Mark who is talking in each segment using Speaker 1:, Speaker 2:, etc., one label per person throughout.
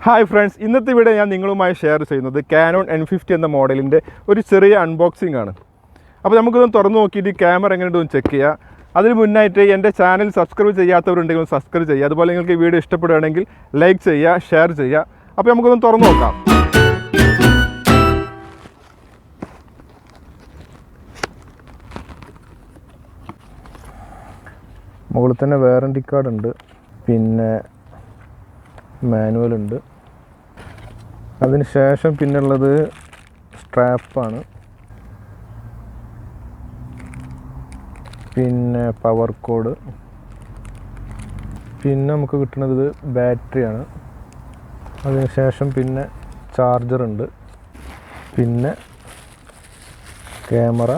Speaker 1: Hi friends, ഇന്നത്തെ video ഞാൻ നിങ്ങളുമായി ഷെയർ ചെയ്യുന്നത് Canon M50 എന്ന മോഡലിൻ്റെ ഒരു ചെറിയ അൺബോക്സിംഗ് ആണ്. അപ്പോൾ നമുക്കിതൊന്ന് തുറന്നു നോക്കിയിട്ട് ക്യാമറ എങ്ങനെയുണ്ടെന്ന് ചെക്ക് ചെയ്യുക. അതിന് മുന്നായിട്ട് എൻ്റെ ചാനൽ സബ്സ്ക്രൈബ് ചെയ്യാത്തവരുണ്ടെങ്കിൽ സബ്സ്ക്രൈബ് ചെയ്യുക. അതുപോലെ നിങ്ങൾക്ക് ഈ വീഡിയോ ഇഷ്ടപ്പെടുകയാണെങ്കിൽ ലൈക്ക് ചെയ്യുക, ഷെയർ ചെയ്യുക. അപ്പോൾ നമുക്കൊന്ന് തുറന്നു നോക്കാം. മുകളിൽ തന്നെ വാറണ്ടി കാർഡ് ഉണ്ട്, പിന്നെ മാനുവൽ ഉണ്ട്. അതിന് ശേഷം പിന്നുള്ളത് സ്ട്രാപ്പാണ്, പിന്നെ പവർ കോഡ്, പിന്നെ നമുക്ക് കിട്ടുന്നത് ബാറ്ററിയാണ്. അതിന് ശേഷം പിന്നെ ചാർജറുണ്ട്, പിന്നെ ക്യാമറ,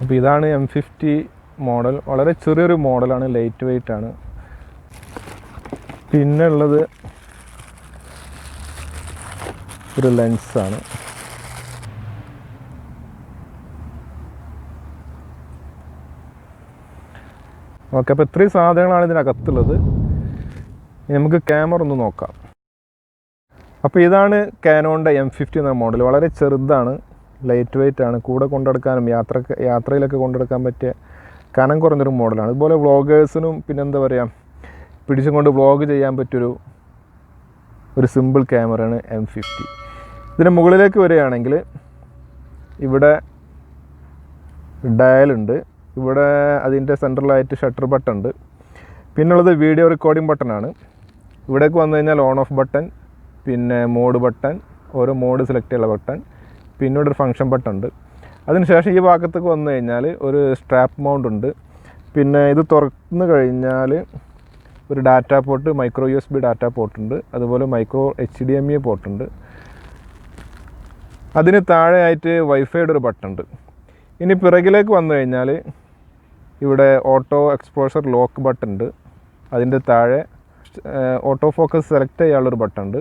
Speaker 1: അപ്പോൾ ഇതാണ് M50 മോഡൽ. വളരെ ചെറിയൊരു മോഡലാണ്, ലൈറ്റ് വെയ്റ്റ് ആണ്. പിന്നെ ഉള്ളത് ഒരു ലെൻസാണ്. ഓക്കെ, അപ്പോൾ ഇത്രയും സാധനങ്ങളാണ് ഇതിനകത്തുള്ളത്. നമുക്ക് ക്യാമറ ഒന്ന് നോക്കാം. അപ്പോൾ ഇതാണ് കാനോണിൻ്റെ M50 എന്ന മോഡൽ. വളരെ ചെറുതാണ്, ലൈറ്റ് വെയ്റ്റ് ആണ്. കൂടെ കൊണ്ടെടുക്കാനും യാത്രയിലൊക്കെ കൊണ്ടെടുക്കാൻ പറ്റിയ കനം കുറഞ്ഞൊരു മോഡലാണ്. അതുപോലെ വ്ളോഗേഴ്സിനും പിന്നെന്താ പറയുക, പിടിച്ചും കൊണ്ട് വ്ളോഗ് ചെയ്യാൻ പറ്റിയൊരു സിമ്പിൾ ക്യാമറയാണ് M50. ഇതിന് മുകളിലേക്ക് വരികയാണെങ്കിൽ ഇവിടെ ഡയലുണ്ട്, ഇവിടെ അതിൻ്റെ സെൻട്രലായിട്ട് ഷട്ടർ ബട്ടൺ ഉണ്ട്. പിന്നുള്ളത് വീഡിയോ റെക്കോർഡിംഗ് ബട്ടണാണ്. ഇവിടേക്ക് വന്നു കഴിഞ്ഞാൽ ഓൺ ഓഫ് ബട്ടൺ, പിന്നെ മോഡ് ബട്ടൺ, ഓരോ മോഡ് സെലക്ട് ചെയ്യാനുള്ള ബട്ടൺ, പിന്നീട് ഒരു ഫങ്ഷൻ ബട്ടൺ ഉണ്ട്. അതിനുശേഷം ഈ ഭാഗത്തേക്ക് വന്നു കഴിഞ്ഞാൽ ഒരു സ്ട്രാപ്പ് മൗണ്ട് ഉണ്ട്. പിന്നെ ഇത് തുറന്നു കഴിഞ്ഞാൽ ഒരു data port, micro USB data port ഉണ്ട്. അതുപോലെ മൈക്രോ HDMI പോർട്ട് ഉണ്ട്. അതിന് താഴെയായിട്ട് വൈഫൈയുടെ ഒരു ബട്ടൺ ഉണ്ട്. ഇനി പിറകിലേക്ക് വന്നു കഴിഞ്ഞാൽ ഇവിടെ ഓട്ടോ എക്സ്പോഷർ ലോക്ക് ബട്ടൺ ഉണ്ട്. അതിൻ്റെ താഴെ ഓട്ടോ ഫോക്കസ് സെലക്ട് ചെയ്യാനുള്ളൊരു ബട്ടൺ ഉണ്ട്.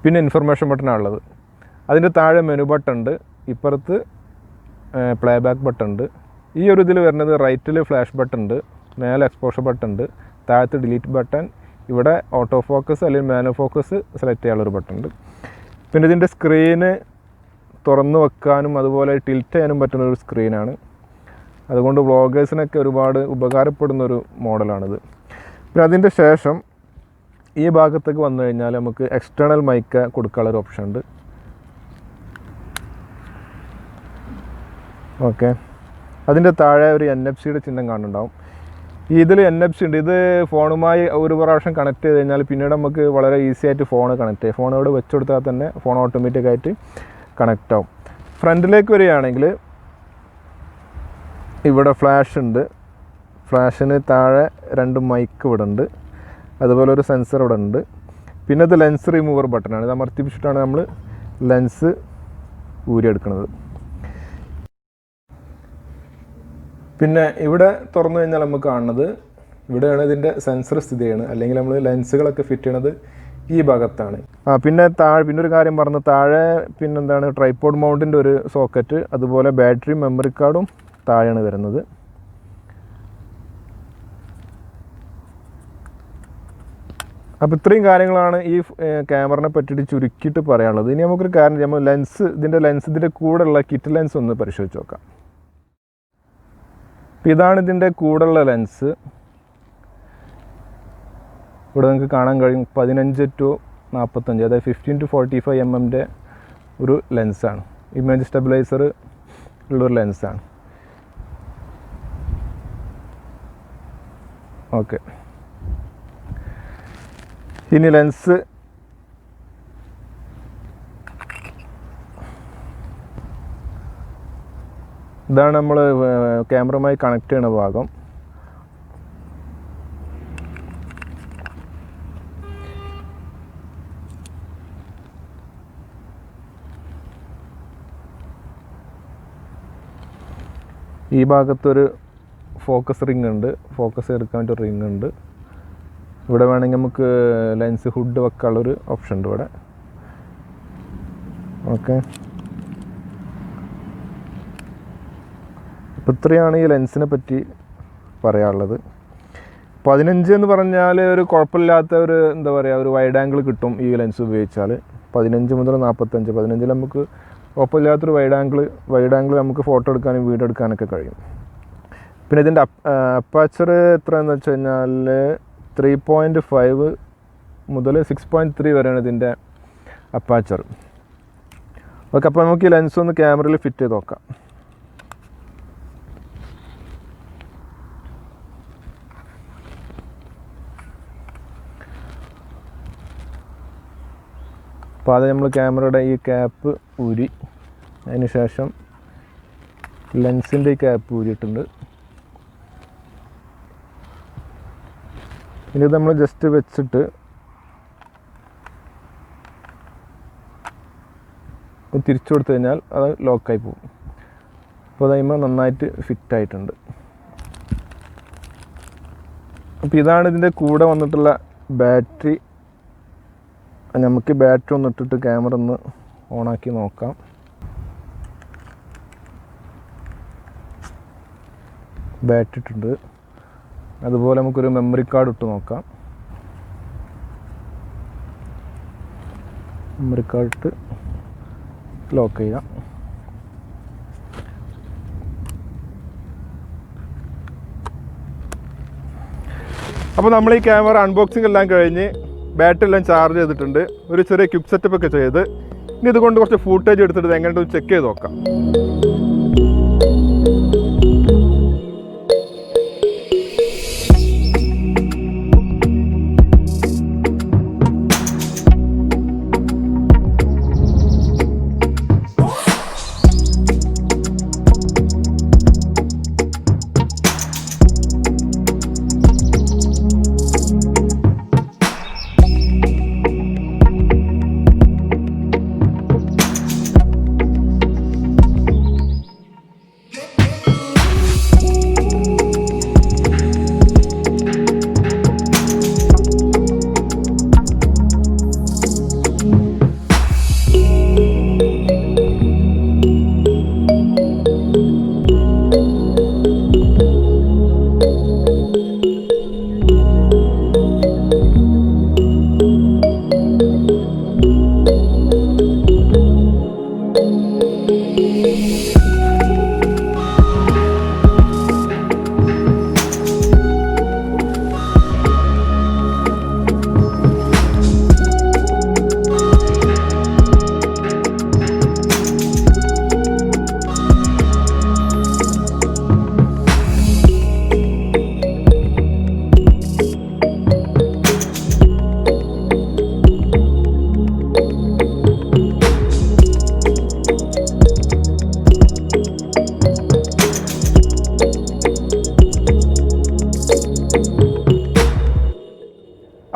Speaker 1: പിന്നെ ഇൻഫർമേഷൻ ബട്ടണാണ് ഉള്ളത്. അതിൻ്റെ താഴെ മെനു ബട്ടൺ ഉണ്ട്. ഇപ്പുറത്ത് പ്ലേ ബാക്ക് ബട്ടൺ ഉണ്ട്. ഈ ഒരു ഇതിൽ വരുന്നത് റൈറ്റിൽ ഫ്ലാഷ് ബട്ടൺ ഉണ്ട്, മേലെ എക്സ്പോഷർ ബട്ടൺ ഉണ്ട്, താഴത്ത് ഡിലീറ്റ് ബട്ടൺ, ഇവിടെ ഓട്ടോ ഫോക്കസ് അല്ലെങ്കിൽ മാനുവൽ ഫോക്കസ് സെലക്ട് ചെയ്യാനുള്ളൊരു ബട്ടൺ ഉണ്ട്. പിന്നെ ഇതിൻ്റെ സ്ക്രീന് തുറന്നു വെക്കാനും അതുപോലെ ടിൽറ്റ് ചെയ്യാനും പറ്റുന്ന ഒരു സ്ക്രീനാണ്. അതുകൊണ്ട് വ്ളോഗേഴ്സിനൊക്കെ ഒരുപാട് ഉപകാരപ്പെടുന്നൊരു മോഡലാണിത്. പിന്നെ അതിൻ്റെ ശേഷം ഈ ഭാഗത്തേക്ക് വന്നു കഴിഞ്ഞാൽ നമുക്ക് എക്സ്റ്റേണൽ മൈക്ക് കൊടുക്കാനുള്ളൊരു ഓപ്ഷൻ ഉണ്ട്. ഓക്കെ, അതിൻ്റെ താഴെ ഒരു NFC ചിഹ്നം കാണുന്നുണ്ടാവും. ഇതിൽ NFC ഉണ്ട്. ഇത് ഫോണുമായി ഒരു പ്രാവശ്യം കണക്ട് ചെയ്ത് കഴിഞ്ഞാൽ പിന്നീട് നമുക്ക് വളരെ ഈസി ആയിട്ട് ഫോൺ കണക്ട് ചെയ്യും. ഫോണോട് വെച്ച് കൊടുത്താൽ തന്നെ ഫോൺ ഓട്ടോമാറ്റിക്കായിട്ട് കണക്റ്റ് ആവും. ഫ്രണ്ടിലേക്ക് വരികയാണെങ്കിൽ ഇവിടെ ഫ്ലാഷ് ഉണ്ട്. ഫ്ലാഷിന് താഴെ 2 മൈക്ക് ഇവിടെ ഉണ്ട്. അതുപോലെ ഒരു സെൻസർ ഇവിടെ ഉണ്ട്. പിന്നെ ഇത് ലെൻസ് റിമൂവർ ബട്ടണാണ്. ഇത് അമർത്തി പിടിച്ചിട്ടാണ് നമ്മൾ ലെൻസ് ഊരിയെടുക്കുന്നത്. പിന്നെ ഇവിടെ തുറന്നു കഴിഞ്ഞാൽ നമുക്ക് കാണുന്നത് ഇവിടെയാണ് ഇതിൻ്റെ സെൻസർ സ്ഥിതി ചെയ്യുന്നത്, അല്ലെങ്കിൽ നമ്മൾ ലെൻസുകളൊക്കെ ഫിറ്റ് ചെയ്യണത് ഈ ഭാഗത്താണ്. പിന്നെ ഒരു കാര്യം പറഞ്ഞു, താഴെ പിന്നെന്താണ് ട്രൈപോഡ് മൗണ്ടിൻ്റെ ഒരു സോക്കറ്റ്, അതുപോലെ ബാറ്ററി മെമ്മറി കാർഡും താഴെയാണ് വരുന്നത്. അപ്പോൾ ഇത്രയും കാര്യങ്ങളാണ് ഈ ക്യാമറനെ പറ്റിയിട്ട് ചുരുക്കിയിട്ട് പറയാനുള്ളത്. ഇനി നമുക്കൊരു കാര്യം, നമ്മൾ ഇതിൻ്റെ കൂടെയുള്ള കിറ്റ് ലെൻസ് ഒന്ന് പരിശോധിച്ച് നോക്കാം. ഇതാണ് ഇതിൻ്റെ കൂടെയുള്ള ലെൻസ്. ഇവിടെ നിങ്ങൾക്ക് കാണാൻ കഴിയും 15 to 45, അതായത് 15 to 45 mm ഒരു ലെൻസാണ്. ഇമേജ് സ്റ്റെബിലൈസർ ഉള്ളൊരു ലെൻസാണ്. ഓക്കെ, ഇനി ലെൻസ് ഇതാണ് നമ്മൾ ക്യാമറയുമായി കണക്ട് ചെയ്യുന്ന ഭാഗം. ഈ ഭാഗത്തൊരു ഫോക്കസ് റിംഗ് ഉണ്ട്, ഫോക്കസ് എടുക്കാൻ വേണ്ടി ഒരു റിംഗ് ഉണ്ട്. ഇവിടെ വേണമെങ്കിൽ നമുക്ക് ലെൻസ് ഹുഡ് വെക്കാനുള്ളൊരു ഓപ്ഷൻ ഉണ്ട് ഇവിടെ. ഓക്കെ, അപ്പോൾ ഇത്രയാണ് ഈ ലെൻസിനെ പറ്റി പറയാനുള്ളത്. 15 എന്ന് പറഞ്ഞാൽ ഒരു കുഴപ്പമില്ലാത്ത ഒരു എന്താ പറയുക ഒരു വൈഡ് ആംഗിൾ കിട്ടും ഈ ലെൻസ് ഉപയോഗിച്ചാൽ. 15 മുതൽ 45, 15 നമുക്ക് കുഴപ്പമില്ലാത്തൊരു വൈഡ് ആംഗിൾ നമുക്ക് ഫോട്ടോ എടുക്കാനും വീഡിയോ എടുക്കാനൊക്കെ കഴിയും. പിന്നെ ഇതിൻ്റെ അപ്പാച്ചർ എത്രയെന്ന് വെച്ച് കഴിഞ്ഞാൽ 3.5 മുതൽ 6.3 വരെയാണ് ഇതിൻ്റെ അപ്പാച്ചർ. ഓക്കെ, അപ്പോൾ നമുക്ക് ഈ ലെൻസ് ഒന്ന് ക്യാമറയിൽ ഫിറ്റ് ചെയ്ത് നോക്കാം. അപ്പോൾ അത് നമ്മൾ ക്യാമറയുടെ ഈ ക്യാപ്പ് ഊരി, അതിന് ശേഷം ലെൻസിൻ്റെ ഈ ക്യാപ്പ് ഊരിയിട്ടുണ്ട്. ഇനി ഇത് നമ്മൾ ജസ്റ്റ് വെച്ചിട്ട് തിരിച്ചു കൊടുത്തു കഴിഞ്ഞാൽ അത് ലോക്കായി പോകും. അപ്പോൾ അതതിന്മേൽ നന്നായിട്ട് ഫിറ്റായിട്ടുണ്ട്. അപ്പോൾ ഇതാണ് ഇതിൻ്റെ കൂടെ വന്നിട്ടുള്ള ബാറ്ററി. നമുക്ക് ബാറ്ററി ഒന്ന് ഇട്ടിട്ട് ക്യാമറ ഒന്ന് ഓണാക്കി നോക്കാം. ബാറ്ററി ഇട്ടിട്ടുണ്ട്. അതുപോലെ നമുക്കൊരു മെമ്മറി കാർഡ് ഇട്ട് നോക്കാം. മെമ്മറി കാർഡ് ഇട്ട് ലോക്ക് ചെയ്യാം. അപ്പോൾ നമ്മൾ ഈ ക്യാമറ അൺബോക്സിംഗ് എല്ലാം കഴിഞ്ഞ് ബാറ്ററി എല്ലാം ചാർജ് ചെയ്തിട്ടുണ്ട്. ഒരു ചെറിയ ക്വിക്ക് സെറ്റപ്പ് ഒക്കെ ചെയ്ത് ഇനി ഇതുകൊണ്ട് കുറച്ച് ഫൂട്ടേജ് എടുത്തിട്ട് എങ്ങനെയുണ്ടെന്ന് ചെക്ക് ചെയ്ത് നോക്കാം.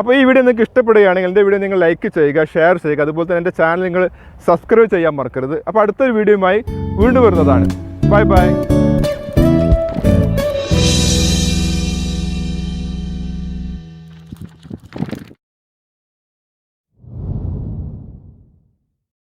Speaker 1: അപ്പോൾ ഈ വീഡിയോ നിങ്ങൾക്ക് ഇഷ്ടപ്പെടുകയാണെങ്കിൽ എൻ്റെ വീഡിയോ നിങ്ങൾ ലൈക്ക് ചെയ്യുക, ഷെയർ ചെയ്യുക. അതുപോലെ തന്നെ എൻ്റെ ചാനൽ നിങ്ങൾ സബ്സ്ക്രൈബ് ചെയ്യാൻ മറക്കരുത്. അപ്പോൾ അടുത്തൊരു വീഡിയോയുമായി വീണ്ടും വരുന്നതാണ്. Bye bye.